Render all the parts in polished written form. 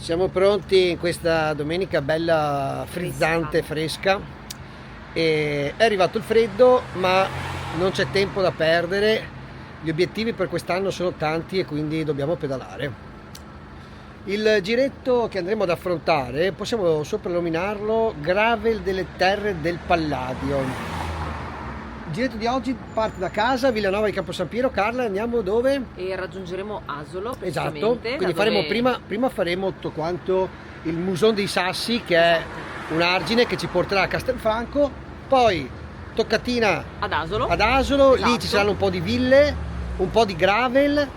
Siamo pronti in questa domenica bella frizzante, fresca, e è arrivato il freddo ma non c'è tempo da perdere. Gli obiettivi per quest'anno sono tanti e quindi dobbiamo pedalare. Il giretto che andremo ad affrontare possiamo soprannominarlo Gravel delle Terre del Palladio. Il giretto di oggi parte da casa, Villanova di Campo San Piero. Carla, andiamo dove? E raggiungeremo Asolo, Esatto, quindi faremo prima faremo tutto quanto il Muson dei Sassi, che è un argine che ci porterà a Castelfranco, poi toccatina ad Asolo, esatto. Lì ci Esatto. saranno un po' di ville, un po' di gravel,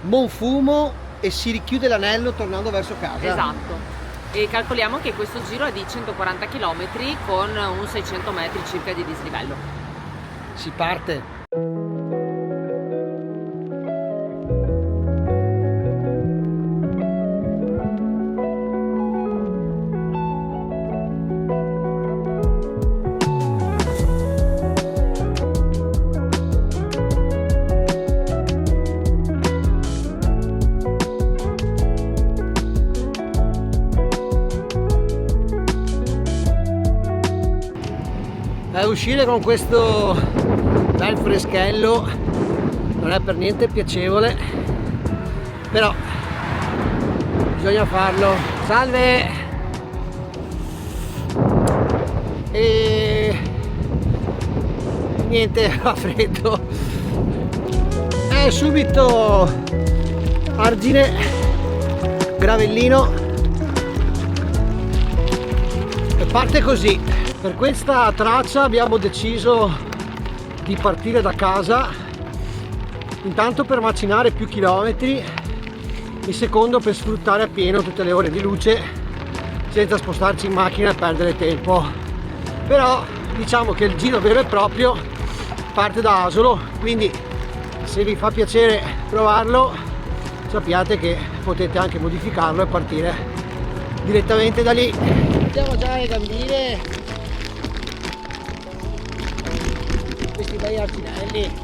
Monfumo e si richiude l'anello tornando verso casa. Esatto. E calcoliamo che questo giro è di 140 km con un 600 metri circa di dislivello. Si parte. Uscire con questo bel freschello non è per niente piacevole, però bisogna farlo. Salve! E niente, fa freddo. Subito argine, gravellino e parte così. Per questa traccia abbiamo deciso di partire da casa, intanto per macinare più chilometri, in secondo per sfruttare appieno tutte le ore di luce senza spostarci in macchina e perdere tempo. Però diciamo che il giro vero e proprio parte da Asolo, quindi se vi fa piacere provarlo sappiate che potete anche modificarlo e partire direttamente da lì. Vediamo già le gambine, questi bei arginelli.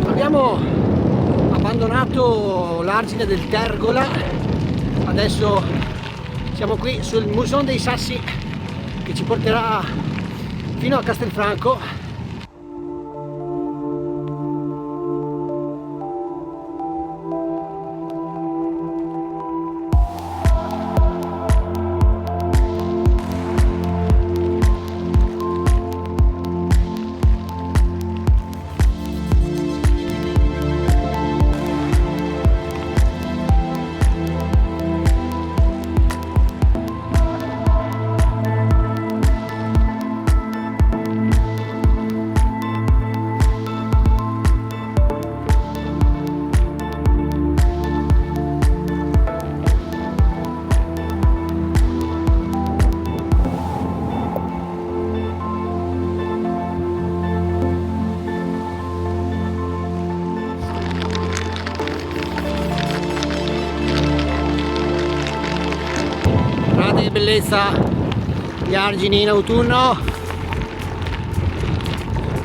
Abbiamo abbandonato l'argine del Tergola, adesso siamo qui sul Muson dei Sassi che ci porterà fino a Castelfranco. Che bellezza gli argini in autunno,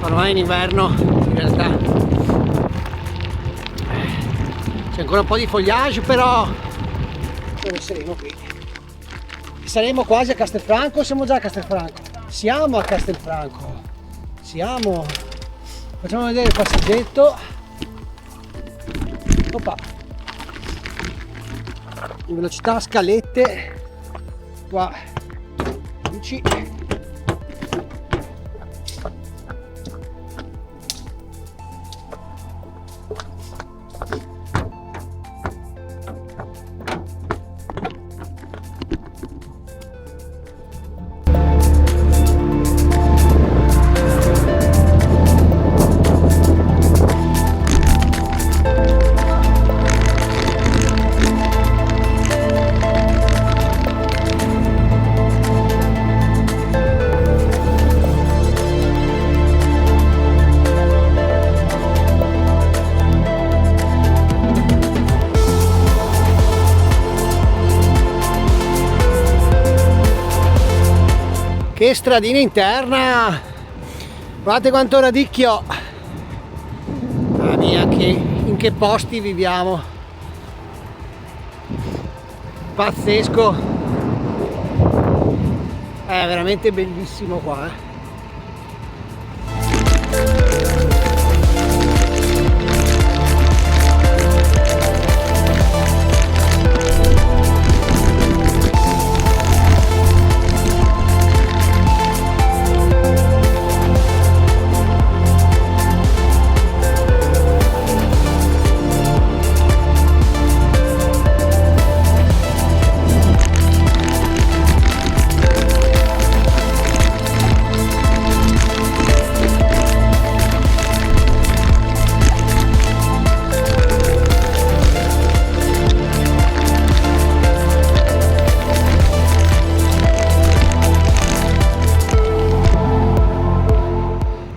ormai in inverno in realtà c'è ancora un po' di fogliage, però dove saremo qui? Saremo quasi a Castelfranco. Siamo già a Castelfranco, siamo a Castelfranco, facciamo vedere il passaggetto. Oppa, in velocità a scalette. Qua 10. Che stradina interna, guardate quanto radicchio. Mamma mia, in che posti viviamo, pazzesco, è veramente bellissimo qua,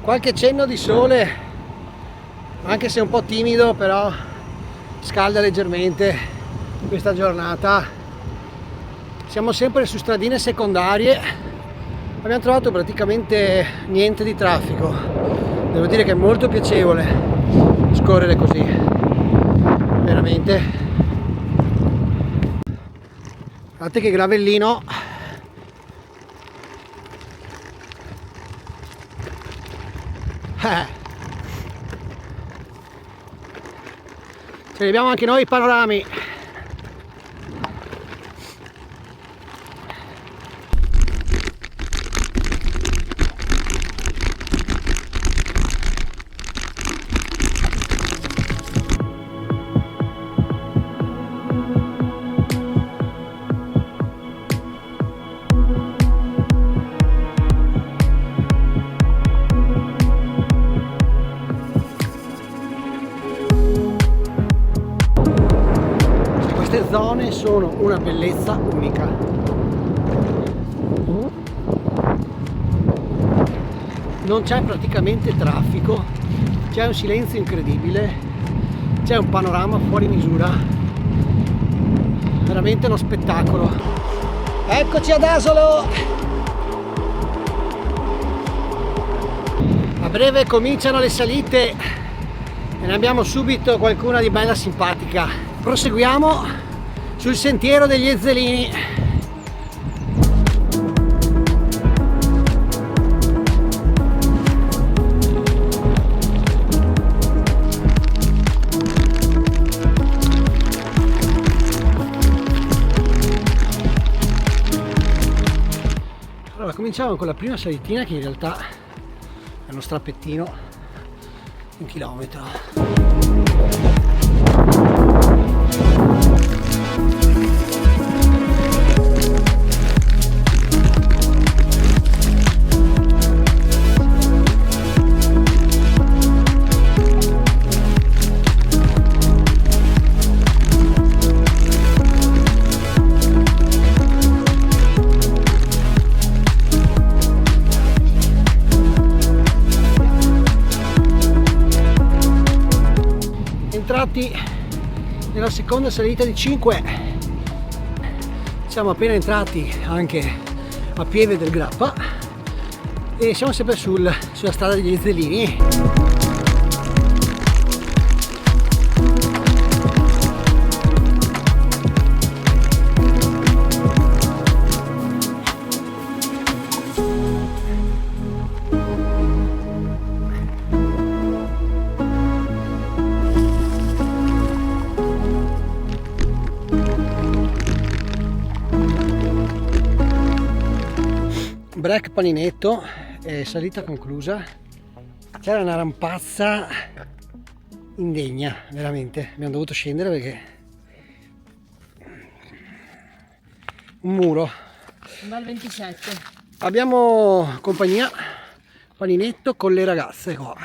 qualche cenno di sole, anche se un po' timido, però scalda leggermente questa giornata. Siamo sempre su stradine secondarie, abbiamo trovato praticamente niente di traffico, devo dire che è molto piacevole scorrere così, veramente. Guardate che gravellino. Ce li abbiamo anche noi i panorami. Queste zone sono una bellezza unica. Non c'è praticamente traffico, c'è un silenzio incredibile, c'è un panorama fuori misura, veramente uno spettacolo. Eccoci ad Asolo! A breve cominciano le salite e ne abbiamo subito qualcuna di bella simpatica. Proseguiamo sul sentiero degli Ezzelini. Allora, cominciamo con la prima salitina, che in realtà è uno strappettino, 1 chilometro. Entrati nella seconda salita di 5, siamo appena entrati anche a pieve del Grappa e siamo sempre sulla strada degli Ezzelini. Break Paninetto, salita conclusa. C'era una rampazza indegna, veramente. Abbiamo dovuto scendere perché un muro. Un bel 27. Abbiamo compagnia, Paninetto con le ragazze qua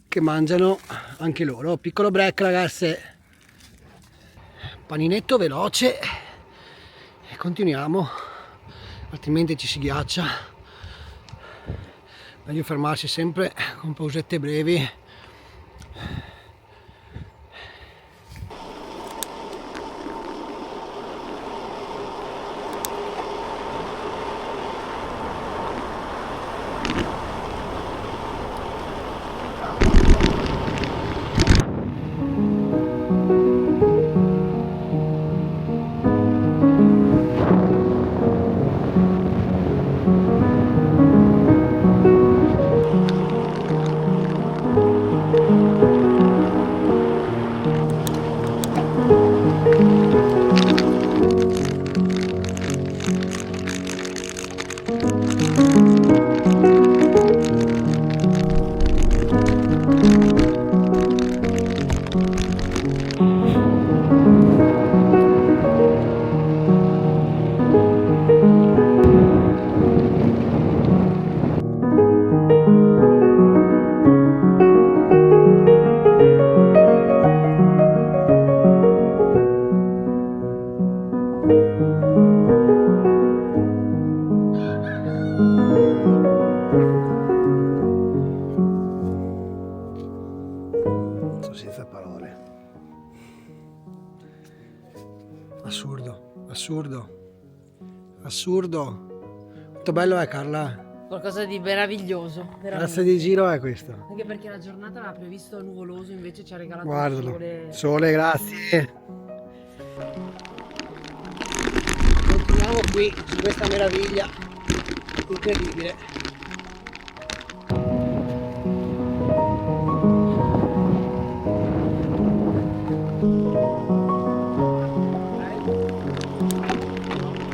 che mangiano anche loro. Piccolo break, ragazze. Paninetto veloce e continuiamo, altrimenti ci si ghiaccia. Meglio fermarsi sempre con pausette brevi. Assurdo, assurdo, assurdo. Quanto bello è, Carla? Qualcosa di meraviglioso, Razza di giro è questo. Anche perché la giornata aveva previsto nuvoloso, invece ci ha regalato il Guardalo. sole. Sole, grazie. Continuiamo qui su questa meraviglia incredibile.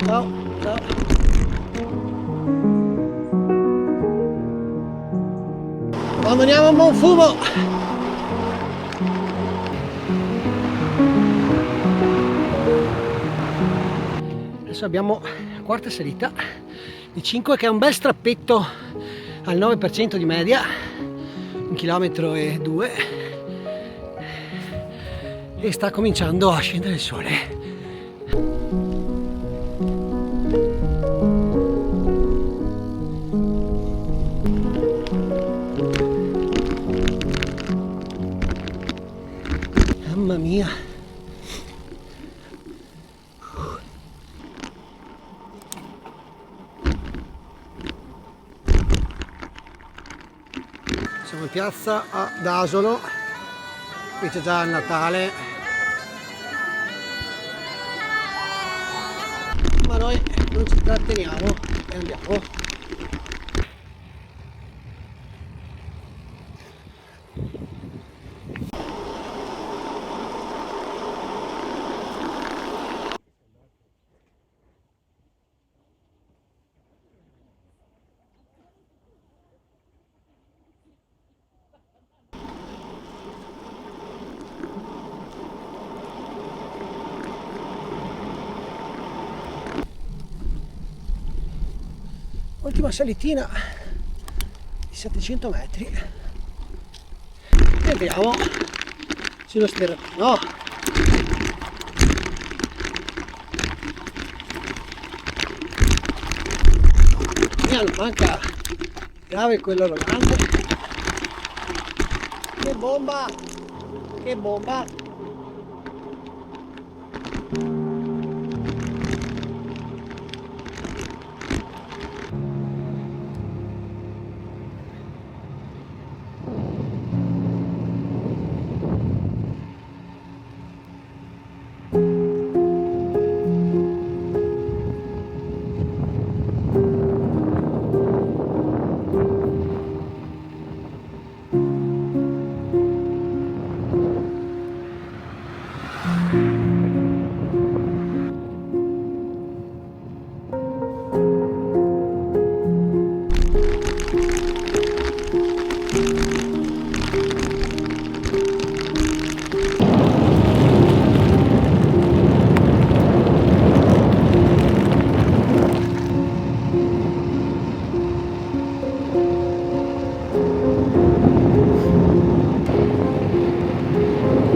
Ciao, ciao. Abbandoniamo Monfumo. Adesso abbiamo la quarta salita di 5 che è un bel strappetto al 9% di media, 1,2 km e sta cominciando a scendere il sole. Mamma mia. Siamo in piazza ad Asolo, qui c'è già il Natale, ma noi non ci tratteniamo e andiamo. Ultima salitina di 700 metri e andiamo sullo sterrino. Non manca grave quello grande. Che bomba, che bomba.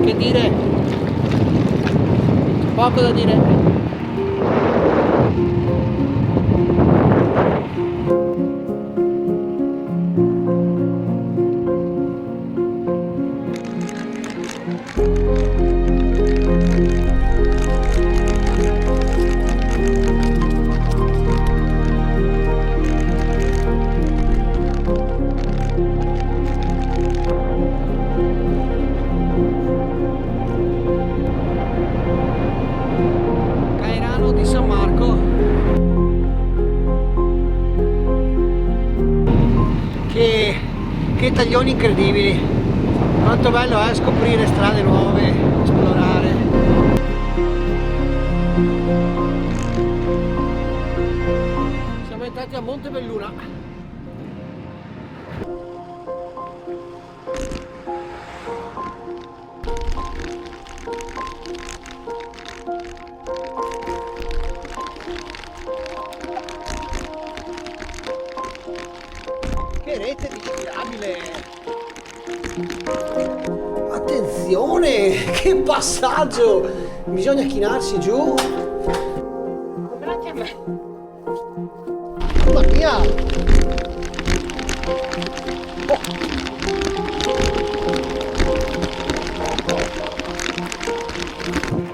Che dire? Poco da dire. Cairano di San Marco, che taglioni incredibili, quanto bello è scoprire strade nuove, esplorare. Siamo entrati a Montebelluna. Che rete diffidabile! Attenzione! Che passaggio! Bisogna chinarsi giù! Grazie a me. Mamma mia!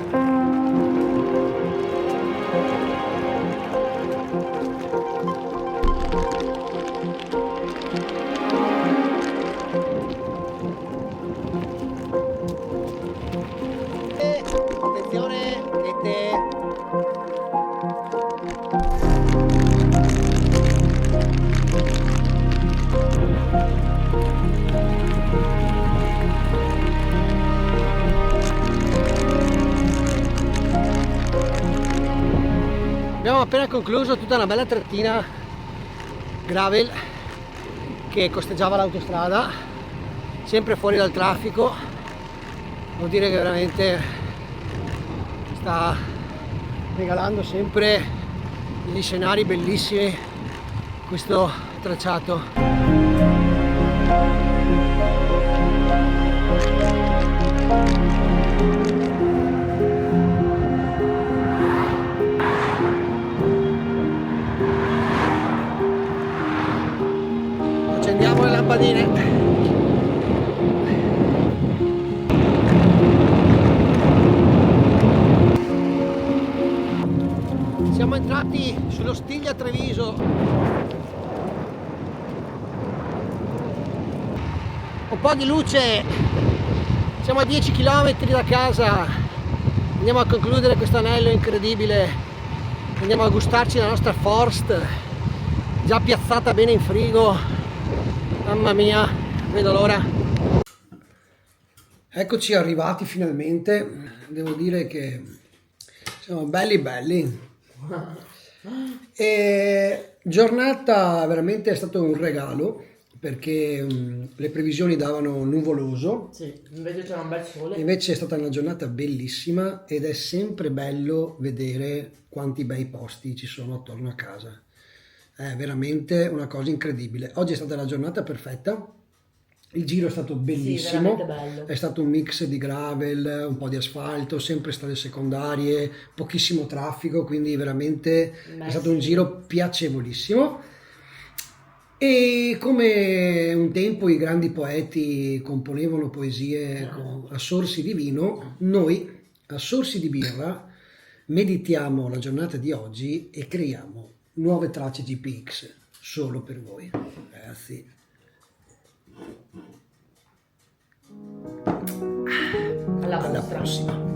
Oh. Abbiamo appena concluso tutta una bella trattina gravel che costeggiava l'autostrada, sempre fuori dal traffico. Vuol dire che veramente sta regalando sempre degli scenari bellissimi questo tracciato. Accendiamo le lampadine. Siamo entrati sullo Stiglia Treviso. Un po' di luce. Siamo a 10 km da casa. Andiamo a concludere questo anello incredibile. Andiamo a gustarci la nostra Forst, già piazzata bene in frigo. Mamma mia, vedo l'ora. Eccoci arrivati finalmente. Devo dire che siamo belli. E giornata veramente è stato un regalo, perché le previsioni davano nuvoloso. Sì, invece c'era un bel sole. Invece è stata una giornata bellissima ed è sempre bello vedere quanti bei posti ci sono attorno a casa. È veramente una cosa incredibile. Oggi è stata la giornata perfetta. Il giro è stato bellissimo, veramente bello. È stato un mix di gravel, un po' di asfalto, sempre strade secondarie, pochissimo traffico, quindi veramente è stato un giro piacevolissimo. E come un tempo i grandi poeti componevano poesie a sorsi di vino, noi a sorsi di birra meditiamo la giornata di oggi e creiamo nuove tracce GPX solo per voi, ragazzi. Alla Alla prossima.